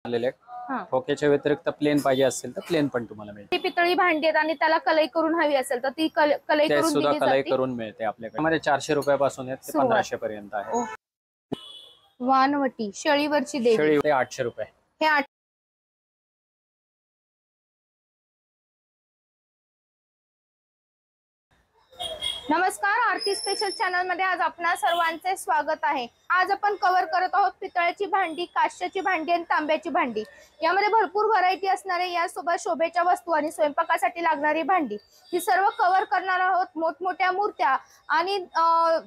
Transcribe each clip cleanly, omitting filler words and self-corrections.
आलेले हां. ठोक्याच्या व्यतिरिक्त प्लेन पाहिजे असेल तर प्लेन पण तुम्हाला मिळते. ती पितळी भांडी आहेत आणि त्याला कलई करून हवी असेल तर ती कलई ते करून सुद्धा दिली कलई जाते. करून मिळते आपल्याकडे. मध्ये 400 रुपयापासून आहे ते सुरुवात. 1500 पर्यंत आहे. वानवटी शेळीवरची देवी शेळी ते 800 रुपये. हे नमस्कार, आरती स्पेशल चॅनल मध्ये आज आपणा सर्वांचे स्वागत आहे. आज आपण कव्हर करत आहोत पितळेची भांडी, काचेची भांडी आणि तांब्याची भांडी. यामध्ये भरपूर व्हरायटी असणारे, यासोबत शोभेच्या वस्तू आणि स्वयंपाकासाठी लागणारी भांडी ही सर्व कव्हर करणार आहोत. मोठमोठ्या मूर्त्या आणि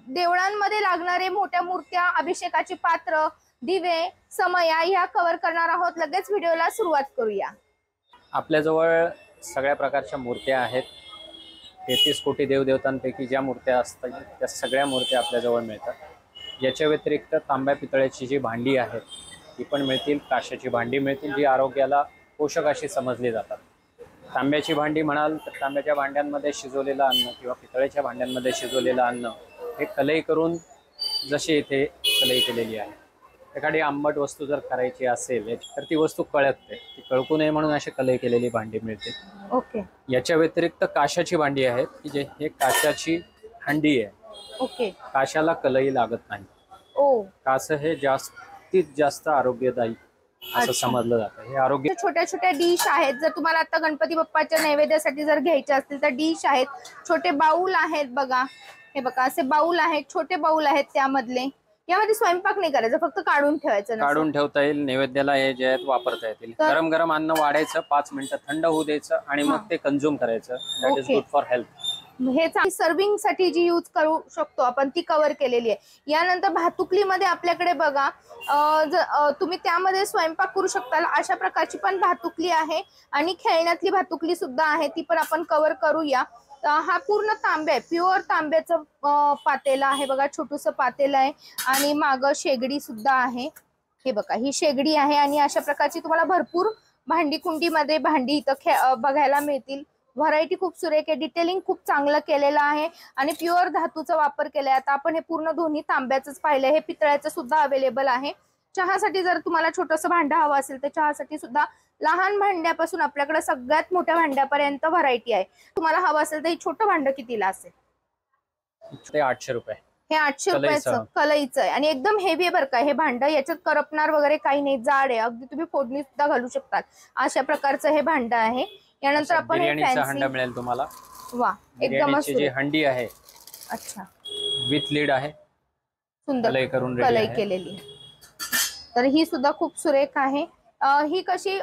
देवळांमध्ये लागणारे मोठ्या मूर्त्या, अभिषेकाची पात्र, दिवे, समया ह्या कव्हर करणार आहोत. लगेच व्हिडिओला सुरुवात करूया. आपल्याजवळ सगळ्या प्रकारच्या मूर्त्या आहेत. 33 कोटी देवदेवतांपैकी ज्या मूर्त्या असतात त्या सगळ्या मूर्त्या आपल्याजवळ मिळतात. याच्या व्यतिरिक्त तांब्या पितळ्याची जी भांडी आहेत ती पण मिळतील. काचेची भांडी मिळतील जी आरोग्याला पोषक अशी समजली जातात. तांब्याची भांडी म्हणाल तर तांब्याच्या भांड्यांमध्ये शिजवलेलं अन्न किंवा पितळेच्या भांड्यांमध्ये शिजवलेलं अन्न हे कलई करून जशी इथे कलई केलेली आहे. एखादी आंबट वस्तू जर करायची असेल तर ती वस्तू कळते, ती कळकू नये म्हणून अशी कलई केलेली भांडी मिळते. ओके. याच्या व्यतिरिक्त काचेची भांडी आहेत की जे हे काचेची हंडी आहे. ओके. काशाला कलई लागत नाही. ओ. काच हे जास्तीत जास्त आरोग्यदायी असं समजलं जातं. हे आरोग्य छोट्या छोट्या डिश आहेत. जर तुम्हाला आता गणपती बाप्पाच्या नैवेद्यासाठी जर घ्यायचे असतील तर डिश आहेत. छोटे बाउल आहेत बघा, हे बघा असे बाउल आहेत, छोटे बाउल आहेत. त्यामधले यामध्ये स्वयंपाक नाही करायचं, फक्त काढून ठेवायचं. काढून ठेवता येईल, नैवेद्याला हे जे आहेत वापरता येतील. गरम गरम अन्न वाढायचं, 5 मिनिटं थंड होऊ द्यायचं आणि मग ते कंझ्युम करायचं. That is good for health. हे सर्विंग साठी जी यूज करू शकतो आपण ती कव्हर केलेली आहे. यानंतर भातुकलीमध्ये आपल्याकडे बघा तुम्ही त्यामध्ये स्वयंपाक करू शकता अशा प्रकारची पण भातुकली आहे आणि खेळण्यातली भातुकली सुद्धा आहे, ती पण आपण कव्हर करूया. हा पूर्ण तांब्या आहे, प्युअर तांब्याचं पातेला आहे बघा, छोटूस पातेला आहे आणि माग शेगडी सुद्धा आहे. हे बघा ही शेगडी आहे आणि अशा प्रकारची तुम्हाला भरपूर भांडी कुंडीमध्ये भांडी इथं बघायला मिळतील. व्हरायटी खूप सुरेख आहे, डिटेलिंग खूप चांगलं केलेलं आहे आणि प्युअर धातूचा वापर केलाय. आता आपण हे पूर्ण दोन्ही तांब्याचंच पाहिलंय, हे पितळ्याचं सुद्धा अवेलेबल आहे. चहासाठी जर तुम्हाला छोटंसं भांडं हवं असेल तर चहासाठी सुद्धा लहान भांड्यापासून आपल्याकडे सगळ्यात मोठ्या भांड्यापर्यंत व्हरायटी आहे. तुम्हाला हवं असेल तर हे छोटं भांडं कितीला असेल? ते 800 रुपये. हे 800 रुपयाचं कलईचं आहे आणि एकदम हेवी आहे बरं का हे भांडं. याच्यात करपणार वगैरे काही नाही, जाड आहे, अगदी तुम्ही फोडणी सुद्धा घालू शकतात. अशा प्रकारचं हे भांडं आहे. यानंतर आपण बिर्याणीचा हंडा मिळेल तुम्हाला. वा, एकदम जी हंडी आहे अच्छा विथ लीड आहे, सुंदर कलई केलेली. तर ही सुद्धा खूप सुरेख आहे. ही कशी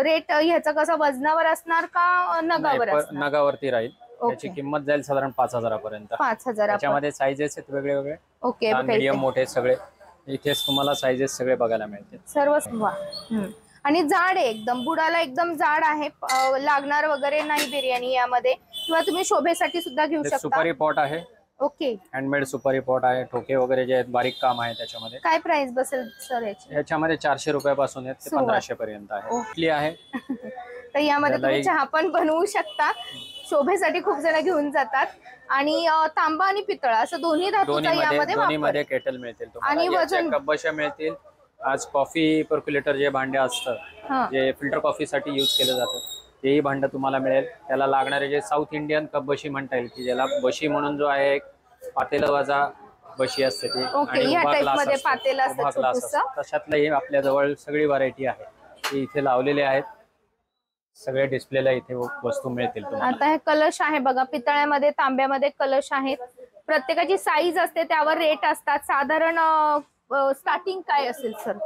रेट ह्याचा कसा वजनावर असणार का नगावर असणार? नगावरती राहील. त्याची किंमत जाईल साधारण 5000 पर्यंत. 5000. त्याच्यामध्ये साइजेस आहेत वेगळे वेगळे. ओके. मीडियम मोठे सगळे इथेच तुम्हाला साइजेस सगळे बघायला मिळतील सर्व. आणि जाड आहे एकदम, बुडाला एकदम जाड आहे, लागणार वगैरे नाही बिर्याणी यामध्ये. किंवा तुम्ही शोभेसाठी सुद्धा घेऊ शकता. सुपारी पॉट आहे. ओके. हँडमेड सुपारी पॉट आहे. ठोके वगैरे जे आहेत बारीक काम आहे त्याच्यामध्ये. काय प्राइस बसेल सर याची? ह्याच्यामध्ये 400 रुपयापासून आहे ते 1500 पर्यंत आहे. इटली आहे. तर यामध्ये तुम्ही चहा पण बनवू शकता. शोभेसाठी खूप जण घेऊन जातात. आणि तांबा आणि पितळ असं दोन्ही धातूचा यामध्ये दोन्हीमध्ये केटल मिळतील तुम्हाला. आणि वजन कब्बशा मिळतील. आज कॉफी पर्क्युलेटर जे भांडे असतं जे फिल्टर कॉफीसाठी यूज केलं जातं तेही भांडं तुम्हाला मिळेल. त्याला लागणारे जे साऊथ इंडियन कब्बशी म्हणता येईल की ज्याला बशी म्हणून जो आहे एक पातेला वजा बशी असते ती तशातलं हे आपल्या जवळ सगळी व्हरायटी आहे ती इथे लावलेली आहेत. सगळे डिस्प्लेला इथे वस्तू मिळतील तुम्हाला. आता हे कलश आहे बघा, पितळ्यामध्ये तांब्यामध्ये कलश आहेत. प्रत्येकाची साईज असते, त्यावर रेट असतात. साधारण स्टार्टिंग काय असेल सर?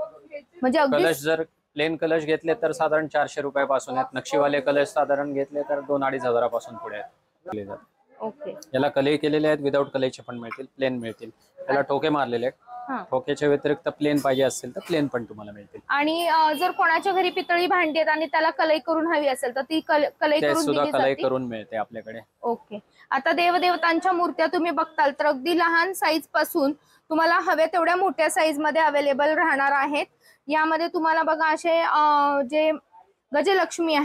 म्हणजे कलश जर प्लेन कलश घेतले तर साधारण 400 रुपयापासून आहेत. नक्षीवाले कलश साधारण घेतले तर 2-2.5 हजारापासून पुढे आहेत. ओके. याला कलई केलेले आहेत, विदाऊट कलईचे पण मिळतील, प्लेन मिळतील. त्याला ठोके मारलेले आहेत. ठोक्याच्या व्यतिरिक्त प्लेन पाहिजे असेल तर प्लेन पण तुम्हाला मिळतील. आणि जर कोणाच्या घरी पितळी भांडी आहेत आणि त्याला कलई करून हवी असेल तर ती कलई करून मिळते आपल्याकडे. ओके. आता देवदेवतांच्या मूर्त्या तुम्ही बघताल तर अगदी लहान साईज पासून तुम्हाला हव्या तेवढ्या मोठ्या साईज मध्ये अवेलेबल राहणार आहेत. यामध्ये तुम्हाला बघा असे जे गजलक्ष्मी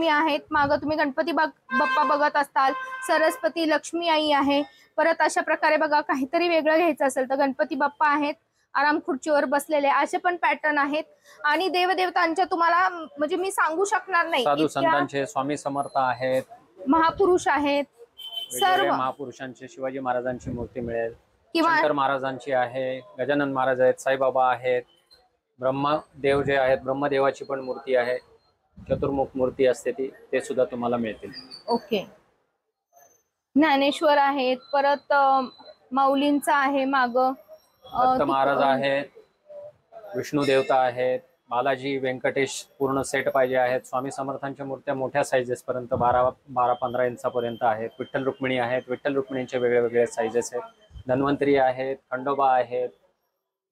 आहेत, मागं तुम्ही गणपती बाप्पा बघत असताल, सरस्वती लक्ष्मी आई आहे. परत अशा प्रकारे बघा काहीतरी वेगळं घ्यायचं असेल तर गणपती बाप्पा आहेत, आराम खुर्चीवर बसलेले असे पण पॅटर्न आहेत. आणि देवदेवतांच्या तुम्हाला म्हणजे मी सांगू शकणार नाही साधू इतक्या संतांचे, स्वामी समर्थ आहेत, महापुरुष आहेत वेगवेगळ्या सर्व. महापुरुषांची, शिवाजी महाराजांची मूर्ती मिळेल, किंवा शंकर महाराजांची आहे, गजानन महाराज आहेत, साईबाबा आहेत, ब्रह्मदेव जे आहेत, ब्रह्मदेवाची पण मूर्ती आहे, चतुर्मुख मूर्ती असते ती, ते सुद्धा तुम्हाला मिळतील. ओके. ज्ञानेश्वर आहेत, परत माऊलींचा आहे माग, दत्त महाराज आहेत, विष्णू देवता आहेत, बालाजी व्यंकटेश पूर्ण सेट पाहिजे आहेत. स्वामी समर्थांच्या मूर्त्या मोठ्या साईजेस पर्यंत 12-15 इंचापर्यंत आहेत. विठ्ठल रुक्मिणी आहेत, विठ्ठल रुक्मिणींचे वेगळे वेगळे साईजेस आहेत. धन्वंतरी आहेत, खंडोबा आहेत,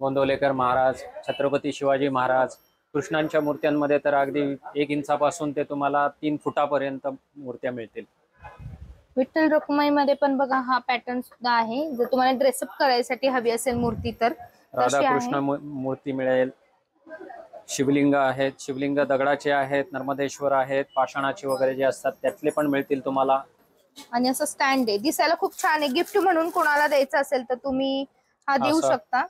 गोंदवलेकर महाराज, छत्रपती शिवाजी महाराज. कृष्णांच्या मूर्त्यांमध्ये तर अगदी 1 इंचापासून ते तुम्हाला 3 फुटापर्यंत मूर्त्या मिळतील. विठ्ठल रुक्माईमध्ये पण बघा हा पॅटर्न सुद्धा आहे. जर तुम्हाला ड्रेसअप करायसाठी हवी असेल मूर्ती तर तशी राधाकृष्ण आहे. मूर्ती मिळेल. शिवलिंग आहेत, शिवलिंग दगडाचे आहेत, नर्मदेश्वर आहेत, पाषाणाचे वगैरे जे असतात त्यातले पण मिळतील तुम्हाला. आणि असं स्टँड आहे, दिसायला खूप छान आहे. गिफ्ट म्हणून कोणाला द्यायचं असेल तर तुम्ही हा देऊ असं. शकता.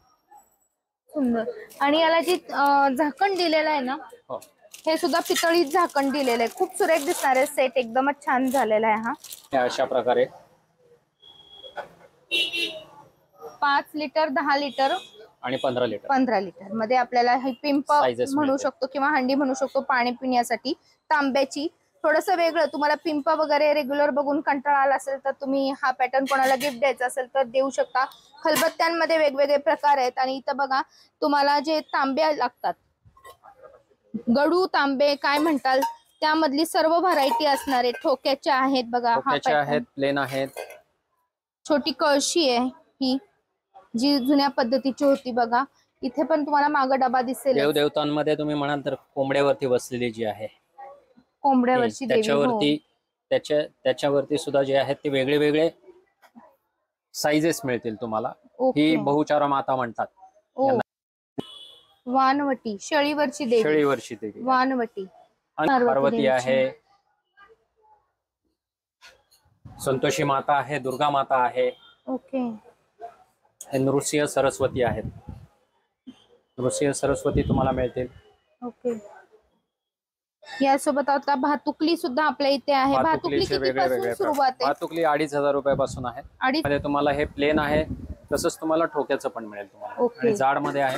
सुंदर. आणि याला जी झाकण दिलेलं आहे ना, हो, हे सुद्धा पितळीत झाकण दिलेलं आहे. खूप सुरेख दिसणार आहे. सेट एकदमच छान झालेला आहे हा. हे अशा प्रकारे 5 लिटर, 10 लिटर आणि 15 लिटर 15 लिटर मध्ये आपल्याला हे पिंप Sizes म्हणू मिळते. शकतो किंवा हंडी म्हणू शकतो पाणी पिण्यासाठी. तांब्याची थोडस वेगळं. तुम्हाला पिंप वगैरे रेग्युलर बघून कंटाळा आला असेल तर तुम्ही हा पॅटर्न कोणाला गिफ्ट द्यायचा असेल तर देऊ शकता. खलबत्त्यांमध्ये वेगवेगळे प्रकार आहेत. आणि इथं बघा तुम्हाला जे तांबे लागतात, गडू तांबे काय म्हणताल, त्यामधली सर्व व्हरायटी असणार आहे. ठोक्याच्या आहेत बघा, हा ठोक्याचे pattern. आहेत, प्लेन आहेत. छोटी कळशी आहे ही, जी जुन्या पद्धतीची होती बघा. इथे पण तुम्हाला माग डबा दिसेल. देवदेवतांमध्ये तुम्ही म्हणाल तर कोंबड्यावरती बसलेली जी आहे कोंबड्यावरची देवी. हो. त्याच्यावरती सुद्धा जे आहेत ते वेगळे वेगळे साईजेस मिळतील तुम्हाला. ओके. ही बहुचारा माता म्हणतात. ओ. वानवटी, शेळीवरची देवी. शेळीवरची देवी. वानवटी. आणि पार्वती देवीची. आहे, संतोषी माता आहे, दुर्गा माता आहे, ओके. हे नृसिंह सरस्वती आहेत. नृसिंह सरस्वती तुम्हाला मिळतील. ओके. यासोबत आता भातुकली सुद्धा आपल्या इथे आहे. भातुकली भातुकलीचे किती वेगळे पासून वेगळे सुरुवात आहे? भातुकली 2,500 रुपयापासून आहे. मध्ये तुम्हाला हे प्लेन आहे, तसंच तुम्हाला ठोक्याचं पण मिळेल तुम्हाला. ओके. आणि जाड मध्ये आहे.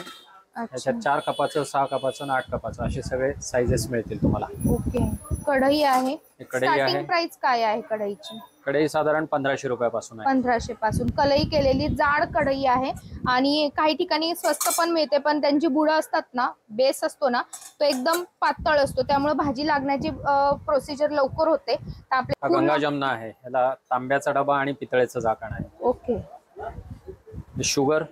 अच्छा. त्याच्यात 4 कपाचं, 6 कपाचं, 8 कपाचं असे सगळे साईजेस मिळतील तुम्हाला. ओके. कढई आहे. कढई आहे. स्टार्टिंग प्राइस काय आहे कढईची? कढई साधारण 1500 रुपयापासून आहे. 1500 पासून कलई केलेली जाड कढई आहे. आणि काही ठिकाणी स्वस्त पण मिळते, पण त्यांची बुडं असतात ना, बेस असतो ना, तो एकदम पातळ असतो, त्यामुळे भाजी लागण्याची प्रोसिजर लवकर होते. तर हा आपल्या गंगा जमना आहे. ह्याला तांब्याचा डबा आणि पितळेचं झाकण आहे. ओके. शुगर,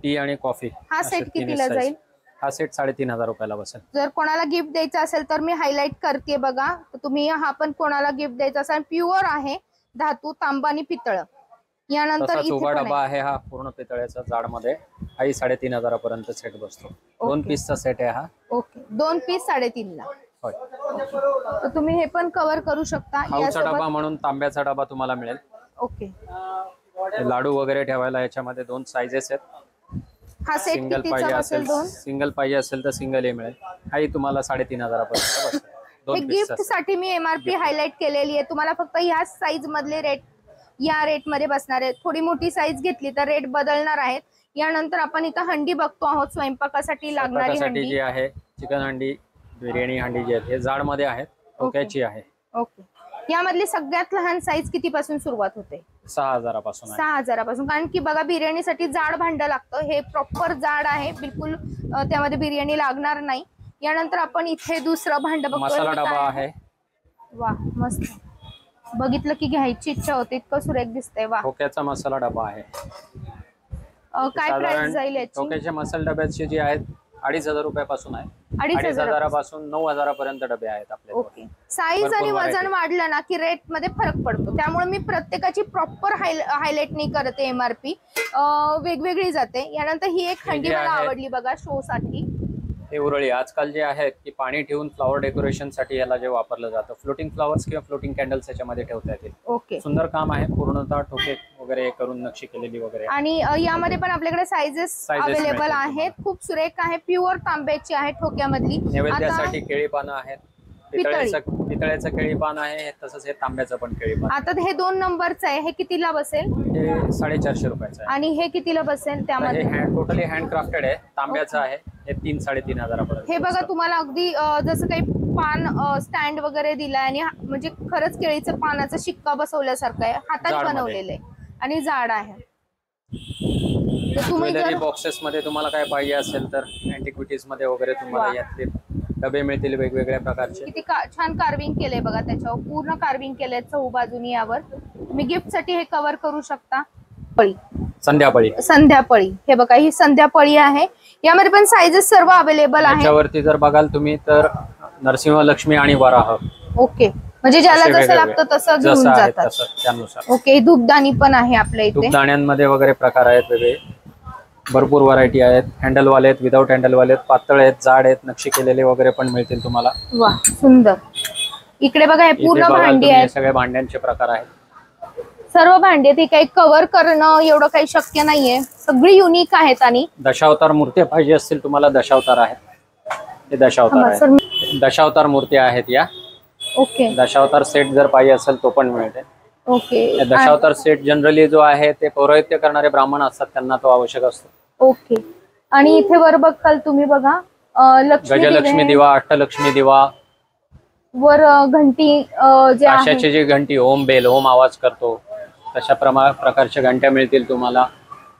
टी आणि कॉफी. हा असे सेट तिन्ही कितीला size. जाईल? हा सेट 3,500 रुपयाला बसेल. जर कोणाला गिफ्ट द्यायचं असेल तर मी हायलाइट करते बघा. तर तुम्ही हा पण कोणाला गिफ्ट द्यायचा असेल, प्युअर आहे, धातू, तांबा आणि पितळ. यानंतर तसाच इथे उभा पण डबा आहे. आहे हा पूर्ण पितळेचा जाड मध्ये. हाही 3,500 पर्यंत सेट बसतो. 2 पीसचा सेट आहे हा. ओके. 2 पीस 3.5 ला. होय. तर तुम्ही हे पण कव्हर करू शकता. खाऊचा डबा म्हणून तांब्याचा डबा तुम्हाला मिळेल. ओके. हे लाडू वगैरे ठेवायला याच्यामध्ये 2 साईजेस आहेत. हा सेट सिंगल कितीचा पाहिजे बसेल? असेल, 2. सिंगल पाहिजे असेल तर सिंगल हे मिळेल. हाही तुम्हाला 3,500 पर्यंत बसेल. हे 2 गिफ्ट पीसचा. साठी मी एमआरपी हायलाइट केलेली आहे. तुम्हाला फक्त ह्याच साईज मधले रेट या रेट मध्ये बसणार आहेत. थोडी मोठी साईज घेतली तर रेट बदलणार आहेत. यानंतर आपण इथं हंडी बघतो आहोत, स्वयंपाकासाठी लागणारी स्वयंपाकासाठी हंडी. जी आहे चिकन हंडी, बिर्याणी हंडी जी आहे हे जाड मध्ये आहेत, ठोक्याची आहे. ओके. यामधली सगळ्यात लहान साईज किती पासून सुरुवात होते? 6,000 पासून आहे. 6,000 पासून. कारण की बघा बिर्याणीसाठी जाड भांड लागतं. हे प्रॉपर जाड आहे, बिलकुल त्यामध्ये बिर्याणी लागणार नाही. यानंतर आपण इथे दुसरं भांड बघतोय. मसाला हे डबा काय आहे. वा, मस्त. बघितलं की घ्यायची इच्छा होते, इतकं सुरेख दिसतंय. वा. ठोक्याचा मसाला डबा आहे. काय प्राइस जाईल याची? ठोक्याच्या मसाला डब्याचे जे आहेत 2,500 रुपयापासून आहे. 2,500 पासून 9,000 पर्यंत डबे आहेत आपले. ओके. साईज भरपूर आणि वजन variety. वाढलं ना की रेट मध्ये फरक पडतो. त्यामुळे मी प्रत्येकाची प्रॉपर हायलाइट नाही करते. एमआरपी वेगवेगळी जाते. यानंतर ही एक हंडी जी मला आहे- आवडली बघा, शो साठी. हे उरळी आजकाल जे आहेत की पाणी ठेवून फ्लॉवर डेकोरेशन साठी याला जे वापरलं जातं, फ्लोटिंग फ्लॉवर्स किंवा फ्लोटिंग कॅन्डल्स याच्यामध्ये ठेवता येतील. ओके. सुंदर काम आहे. पूर्णतः ठोके वगैरे करून नक्षी केलेली वगैरे. आणि यामध्ये पण आपल्याकडे साइजेस अवेलेबल आहेत. खूप सुरेख आहे, प्युअर तांब्याची आहे ठोक्यामधली. नैवेद्यासाठी केळी पानं आहेत, पितळेचं केळी पान आहे, तसंच हे तांब्याचं पण केळी पान. आता हे 2 नंबरचं आहे, हे कितीला बसेल? हे 450 रुपयाचं आहे. आणि हे कितीला बसेल? त्यामध्ये हे टोटली हँडक्राफ्टेड आहे, तांब्याचं आहे. हे 3-3.5 हजारापर्यंत. हे बघा तुम्हाला अगदी जसं काही पान स्टँड वगैरे दिलाय आणि म्हणजे खरंच केळीचं पानाचा शिक्का बसवल्यासारखं आहे, हातात बनवलेलं आहे आणि जाड आहे. ज्वेलरी बॉक्सेस मध्ये तुम्हाला काय पाहिजे असेल तर अँटिक्विटीज मध्ये वगैरे तुम्हाला यातले डबे मिळतील वेगवेगळ्या प्रकारचे. किती छान कार्विंग केलंय बघा, त्याच्यावर पूर्ण कार्विंग केलंय चहू बाजूनी. यावर तुम्ही गिफ्ट साठी हे कव्हर करू शकता. संध्यापळी हे बघा, ही संध्यापळी आहे. यामध्ये पण साइजेस सर्व अवेलेबल आहे. याच्यावरती जर बघाल तुम्ही तर नरसिंह, लक्ष्मी आणि वराह. ओके, म्हणजे ज्याला जसं लागतं तसं घेऊन जातात त्यानुसार. ओके, धूपदाणी पण आहे आपल्या इथे. धूपदाण्यांमध्ये वगैरे प्रकार आहेत वेगळे, भरपूर व्हरायटी आहेत. हँडलवाले आहेत, विदाऊट हँडलवाले आहेत, पातळ आहेत, जाड आहेत, नक्षी केलेले वगैरे पण मिळतील तुम्हाला. वा सुंदर. इकडे बघा, हे पूर्ण भांडी आहेत, सगळे भांड्यांचे प्रकार आहेत. सर्व भांडी ती काही कव्हर करणं एवढं काही शक्य नाहीये, सगळी युनिक आहेत. आणि दशावतार मूर्ती पाहिजे असतील तुम्हाला, दशावतार आहेत. हे दशावतार मूर्ती आहेत या. ओके, दशावतार सेट जर पाहिजे असेल तो पण मिळते. ओके, दशावतार सेट जनरली जो आहे ते पौरोहित्य करणारे ब्राह्मण असतात, त्यांना तो आवश्यक असतो. ओके. आणि इथे वर बघाल तुम्ही बघा, गजलक्ष्मी दिवा, अष्टलक्ष्मी दिवा, वर घंटी जे आशाची जी घंटी ओम बेल, ओम आवाज करतो, तशा प्रकारच्या घंट्या मिळतील तुम्हाला.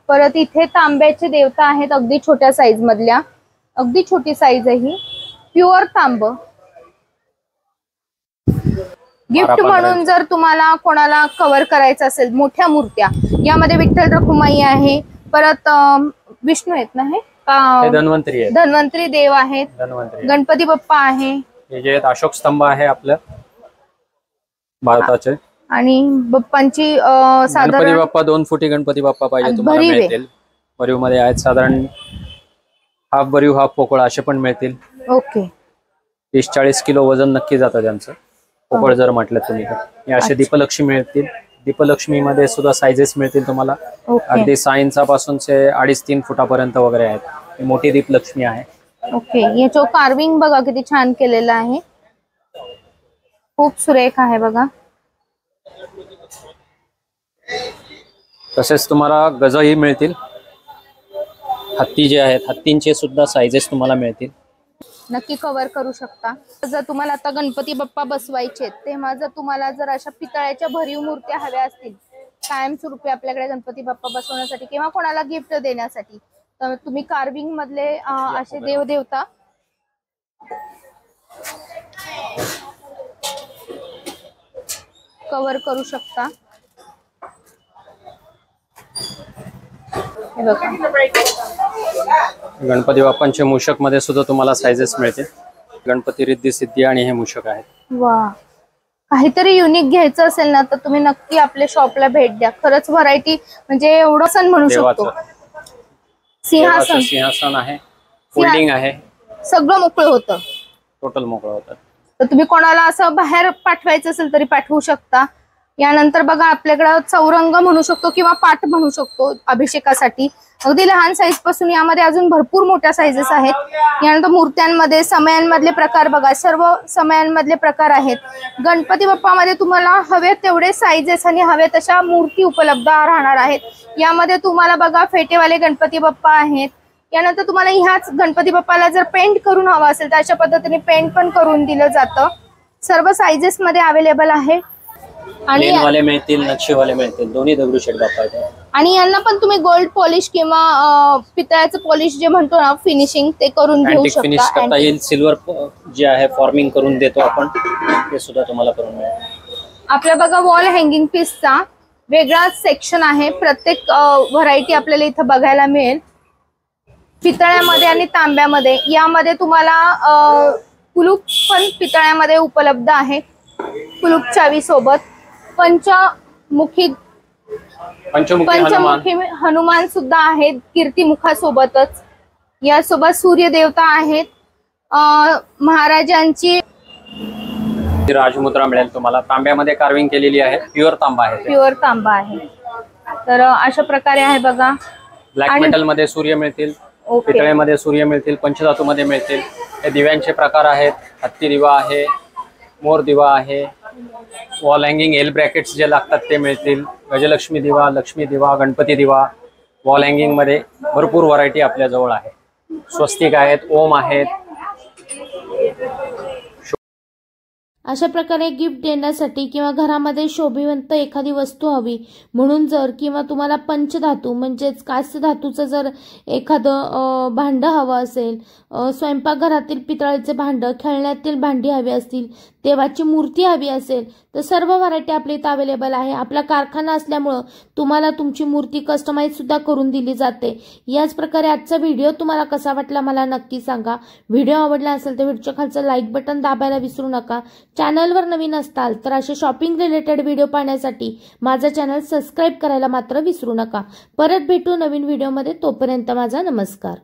परत इथे तांब्याचे देवता आहेत, अगदी छोट्या साईज मधल्या, अगदी छोटी साईज आहे ही, प्युअर तांब. गिफ्ट म्हणून जर तुम्हाला कोणाला कव्हर करायचं असेल, मोठ्या मूर्त्या, यामध्ये विठ्ठल रखुमाई आहे, परत विष्णू आहेत ना, हे धन्वंतरी आहे, धन्वंतरी देव आहेत, गणपती बाप्पा आहे, हे जे अशोक स्तंभ आहे आपल्या भारताचे. आणि बाप्पांची साधारण गणपती बाप्पा 2 फुटी गणपती बाप्पा पाहिजे तुम्हाला मिळतील. भरीव मध्ये आहेत, साधारण हाफ भरीव हाफ पोकळ असे पण मिळतील. ओके, 30-40 किलो वजन नक्की जातं त्यांचं पोकळ जर म्हटलं तुम्ही तर. असे दीपलक्ष्मी मिळतील. दीपलक्ष्मी मध्ये सुद्धा साइजेस मिळतील तुम्हाला, अगदी 6 इंचापासून 2.5-3 फुटापर्यंत वगैरे आहेत. ही मोठी दीपलक्ष्मी आहे. ओके, याचं कार्विंग बघा किती छान केलेलं आहे, खूप सुरेख आहे बघा. तसेच तुम्हाला गजही मिळतील. हत्ती जे आहेत, हत्तींचे सुद्धा साइजेस तुम्हाला मिळतील. नक्की कव्हर करू शकता. जर तुम्हाला आता गणपती बाप्पा बसवायचे, तेव्हा जर तुम्हाला जर अशा पितळ्याच्या भरीव मूर्त्या हव्या असतील कायमस्वरूपी आपल्याकडे गणपती बाप्पा बसवण्यासाठी किंवा कोणाला गिफ्ट देण्यासाठी, तर तुम्ही कार्विंग मधले असे देवदेवता कव्हर करू शकता. हे बघा, गणपती बाप्पांचे मूषक मध्ये सुद्धा तुम्हाला साइजेस मिळतील. गणपती रिद्धी सिद्धी आणि हे मूषक आहेत. वा, काहीतरी युनिक घ्यायचं असेल ना, तर तुम्ही नक्की आपल्या शॉपला भेट द्या. खरंच व्हरायटी म्हणजे एवढं सण म्हणू शकतो. सिंहासन आहे, फोल्डिंग आहे, सगळं मोकळं होतं, टोटल मोकळं होतं. तर तुम्ही कोणाला असं बाहेर पाठवायचं असेल तरी पाठवू शकता. यानंतर बघा, आपल्याकडं चौरंग म्हणू शकतो किंवा पाट म्हणू शकतो अभिषेकासाठी. अगदी लहान साईज पासून यामध्ये अजून भरपूर मोठ्या साईजेस आहेत. यानंतर मूर्त्यांमध्ये समयांमधले प्रकार बघा, सर्व समयांमधले प्रकार आहेत. गणपती बाप्पामध्ये तुम्हाला हवे तेवढे साईजेस आणि हवे तशा मूर्ती उपलब्ध राहणार आहेत. यामध्ये तुम्हाला बघा फेटेवाले गणपती बाप्पा आहेत. यानंतर तुम्हाला ह्याच गणपती बाप्पाला जर पेंट करून हवा असेल तर अशा पद्धतीने पेंट पण करून दिलं जातं. सर्व साईजेस मध्ये अवेलेबल आहे. आणि वाले मिळतील, नक्षीवाले मिळतील, दोन्ही दगडूशेठ बाप्पा आहेत. आणि यांना पण तुम्ही गोल्ड पॉलिश किंवा पितळाचं पॉलिश जे म्हणतो ना, फिनिशिंग, ते करून घेऊ शकता. फिनिश करता येईल. सिल्वर जे आहे फॉर्मिंग करून देतो आपण, ते सुद्धा तुम्हाला करून मिळेल. आपल्या बघा वॉल हँगिंग पीसचा वेगळा सेक्शन आहे. प्रत्येक व्हरायटी आपल्याला इथं बघायला मिळेल. पितळ्यामध्ये आणि तांब्यामध्ये. यामध्ये तुम्हाला कुलूप पण पितळ्यामध्ये उपलब्ध आहे, कुलूप चावी सोबत. पंचमुखी हनुमान सुद्धा आहेत कीर्तिमुखासोबतच. यासोबत सूर्य देवता आहेत. महाराजांची राजमुद्रा मिळेल तुम्हाला. तांब्यामध्ये कार्विंग केलेली आहे, प्युअर तांबा आहे, प्युअर तांबा आहे. तर अशा प्रकारे आहे बघा. ब्लॅक आणि- मेटल मध्ये सूर्य मिळतील, ओके. पितळेमध्ये सूर्य मिळतील, पंचधातूमध्ये मिळतील. हे दिव्यांचे प्रकार आहेत. हत्ती दिवा आहे, मोर दिवा आहे, वॉल हँगिंग एल ब्रॅकेट्स जे लागतात ते मिळतील, गजलक्ष्मी दिवा, लक्ष्मी दिवा, गणपती दिवा. वॉल हँगिंग मध्ये भरपूर व्हरायटी आपल्याजवळ आहे. स्वस्तिक आहेत, ओम आहेत. अशा प्रकारे गिफ्ट देण्यासाठी किंवा घरामध्ये शोभिवंत एखादी वस्तू हवी म्हणून जर किंवा तुम्हाला पंचधातू म्हणजेच कास्य धातूचं जर एखादं भांडं हवं असेल, स्वयंपाकघरातील पितळेचे भांडं, खेळण्यातील भांडी हवी असतील, देवाची मूर्ती हवी असेल तर सर्व व्हरायटी आपल्या इथं अवेलेबल आहे. आपला कारखाना असल्यामुळं तुम्हाला तुमची मूर्ती कस्टमाइज सुद्धा करून दिली जाते. याच प्रकारे आजचा व्हिडिओ तुम्हाला कसा वाटला मला नक्की सांगा. व्हिडिओ आवडला असेल तर व्हिडिओच्या खालचं लाईक बटन दाबायला विसरू नका. चॅनलवर नवीन असताल तर असे शॉपिंग रिलेटेड व्हिडिओ पाहण्यासाठी माझा चॅनल सबस्क्राईब करायला मात्र विसरू नका. परत भेटू नवीन व्हिडिओमध्ये. तोपर्यंत माझा नमस्कार.